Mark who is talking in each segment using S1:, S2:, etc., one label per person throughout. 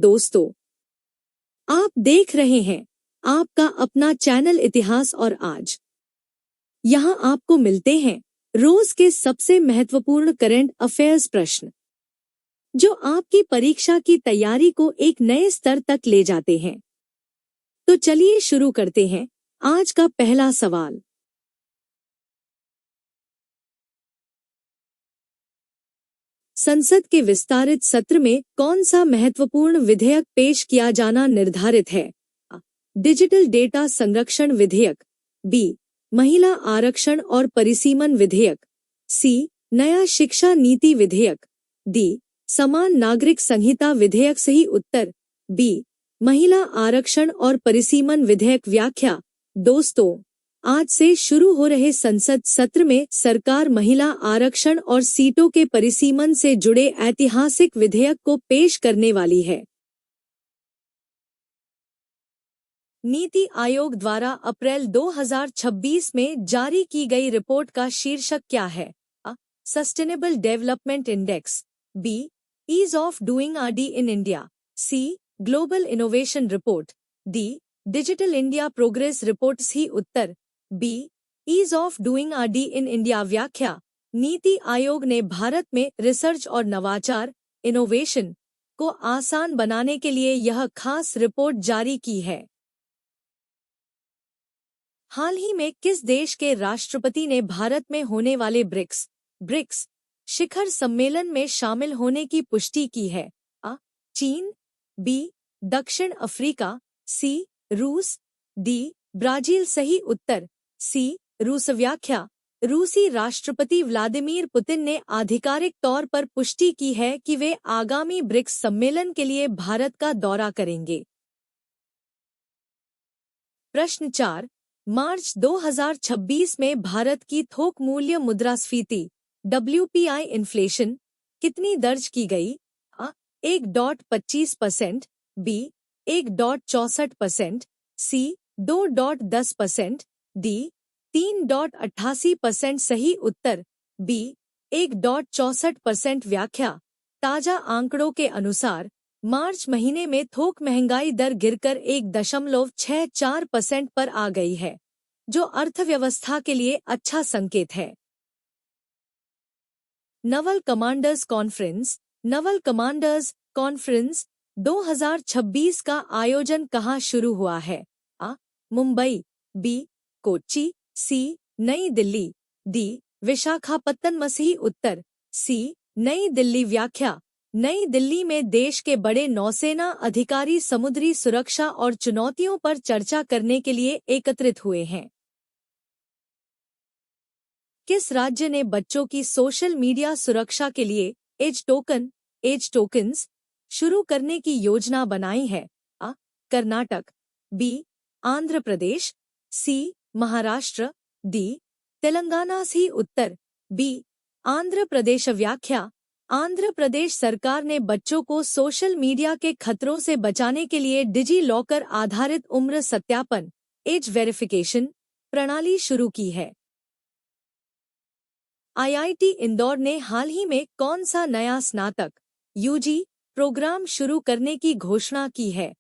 S1: दोस्तों, आप देख रहे हैं आपका अपना चैनल इतिहास और आज यहाँ आपको मिलते हैं रोज के सबसे महत्वपूर्ण करंट अफेयर्स प्रश्न जो आपकी परीक्षा की तैयारी को एक नए स्तर तक ले जाते हैं। तो चलिए शुरू करते हैं आज का पहला सवाल। संसद के विस्तारित सत्र में कौन सा महत्वपूर्ण विधेयक पेश किया जाना निर्धारित है? डिजिटल डेटा संरक्षण विधेयक, बी महिला आरक्षण और परिसीमन विधेयक, सी नया शिक्षा नीति विधेयक, डी समान नागरिक संहिता विधेयक। सही उत्तर बी महिला आरक्षण और परिसीमन विधेयक। व्याख्या। दोस्तों, आज से शुरू हो रहे संसद सत्र में सरकार महिला आरक्षण और सीटों के परिसीमन से जुड़े ऐतिहासिक विधेयक को पेश करने वाली है। नीति आयोग द्वारा अप्रैल 2026 में जारी की गई रिपोर्ट का शीर्षक क्या है? Sustainable development index, B ease of doing RD in India, C global innovation report, D digital India progress report. ही उत्तर B ease of doing RD in India. व्याख्या। नीति आयोग ने भारत में रिसर्च और नवाचार इनोवेशन को आसान बनाने के लिए यह खास रिपोर्ट जारी की है। हाल ही में किस देश के राष्ट्रपति ने भारत में होने वाले ब्रिक्स शिखर सम्मेलन में शामिल होने की पुष्टि की है? चीन, बी दक्षिण अफ्रीका, सी रूस, डी ब्राजील। सही उत्तर सी रूस। व्याख्या। रूसी राष्ट्रपति व्लादिमीर पुतिन ने आधिकारिक तौर पर पुष्टि की है कि वे आगामी ब्रिक्स सम्मेलन के लिए भारत का दौरा करेंगे। प्रश्न 4। मार्च 2026 में भारत की थोक मूल्य मुद्रास्फीति WPI इन्फ्लेशन कितनी दर्ज की गई? 1.25%, बी 1.64%, सी 2.10%, डी 3.88%। सही उत्तर बी 1.64%। व्याख्या। ताजा आंकड़ों के अनुसार मार्च महीने में थोक महंगाई दर गिरकर 1.64% पर आ गई है, जो अर्थव्यवस्था के लिए अच्छा संकेत है। नवल कमांडर्स कॉन्फ्रेंस 2026 का आयोजन कहाँ शुरू हुआ है? मुंबई, बी कोच्चि, सी नई दिल्ली, डी विशाखापत्तनम। सही उत्तर सी नई दिल्ली। व्याख्या। नई दिल्ली में देश के बड़े नौसेना अधिकारी समुद्री सुरक्षा और चुनौतियों पर चर्चा करने के लिए एकत्रित हुए हैं। किस राज्य ने बच्चों की सोशल मीडिया सुरक्षा के लिए एज टोकन्स शुरू करने की योजना बनाई है? कर्नाटक, बी आंध्र प्रदेश, सी महाराष्ट्र, डी तेलंगाना। ही उत्तर बी आंध्र प्रदेश। व्याख्या। आंध्र प्रदेश सरकार ने बच्चों को सोशल मीडिया के खतरों से बचाने के लिए डिजी लॉकर आधारित उम्र सत्यापन एज वेरिफिकेशन प्रणाली शुरू की है। IIT इंदौर ने हाल ही में कौन सा नया स्नातक UG प्रोग्राम शुरू करने की घोषणा की है?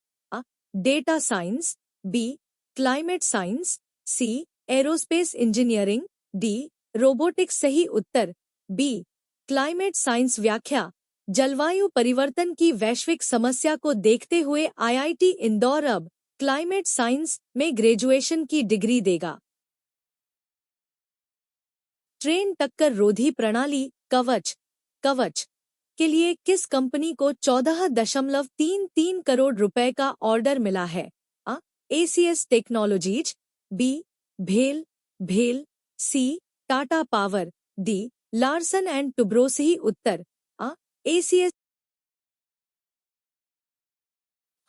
S1: Data science, B climate science, C aerospace engineering, D robotics. सही उत्तर बी क्लाइमेट साइंस। व्याख्या। जलवायु परिवर्तन की वैश्विक समस्या को देखते हुए IIT इंदौर अब क्लाइमेट साइंस में ग्रेजुएशन की डिग्री देगा। ट्रेन टक्कर रोधी प्रणाली कवच के लिए किस कंपनी को 14.33 करोड़ रुपए का ऑर्डर मिला है? ACS टेक्नोलॉजीज, बी भेल, C Tata power, D Larsen and Toubro. ही उत्तर ACS।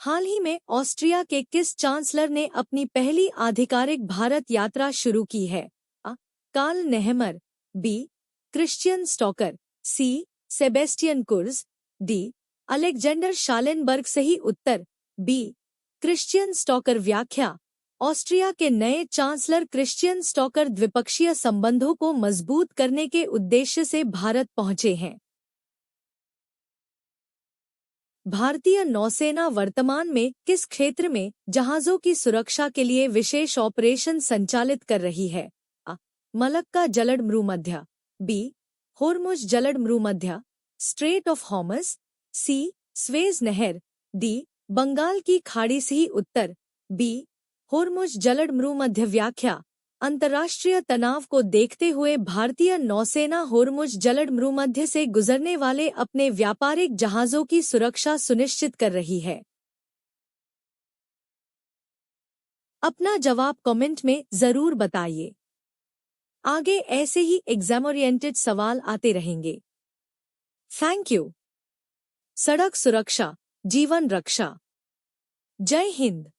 S1: हाल ही में ऑस्ट्रिया के किस चांसलर ने अपनी पहली आधिकारिक भारत यात्रा शुरू की है? Karl Nehammer, B Christian Stocker, C Sebastian Kurz, D Alexander Schallenberg. सही उत्तर बी क्रिश्चियन स्टॉकर। व्याख्या। ऑस्ट्रिया के नए चांसलर क्रिश्चियन स्टॉकर द्विपक्षीय संबंधों को मजबूत करने के उद्देश्य से भारत पहुंचे हैं। भारतीय नौसेना वर्तमान में किस क्षेत्र में जहाजों की सुरक्षा के लिए विशेष ऑपरेशन संचालित कर रही है? आ, मलक्का जलद मृमध्य, बी, होर्मुज जलद मृमध्य, स्ट्रेट ऑफ हॉर्मस, सी, स्वेज नहर, डी, बंगाल की खाड़ी से ही उत्तर, बी, होर्मुज जलद मृमध्य। व्याख्या: अंतर्राष्ट्रीय तनाव को देखते हुए भारतीय नौसेना होर्मुज जलद मृमध्य से गुजरने वाले अपने व्यापारिक जहाजों की सुरक्षा सुनिश्चित कर रही है। अपना जवाब कमेंट में जरूर बताइए। आगे ऐसे ही एग्जाम ओरिएंटेड सवाल आते रहेंगे। Thank you. सड़क सुरक्षा, जीवन रक्षा। जय हिंद।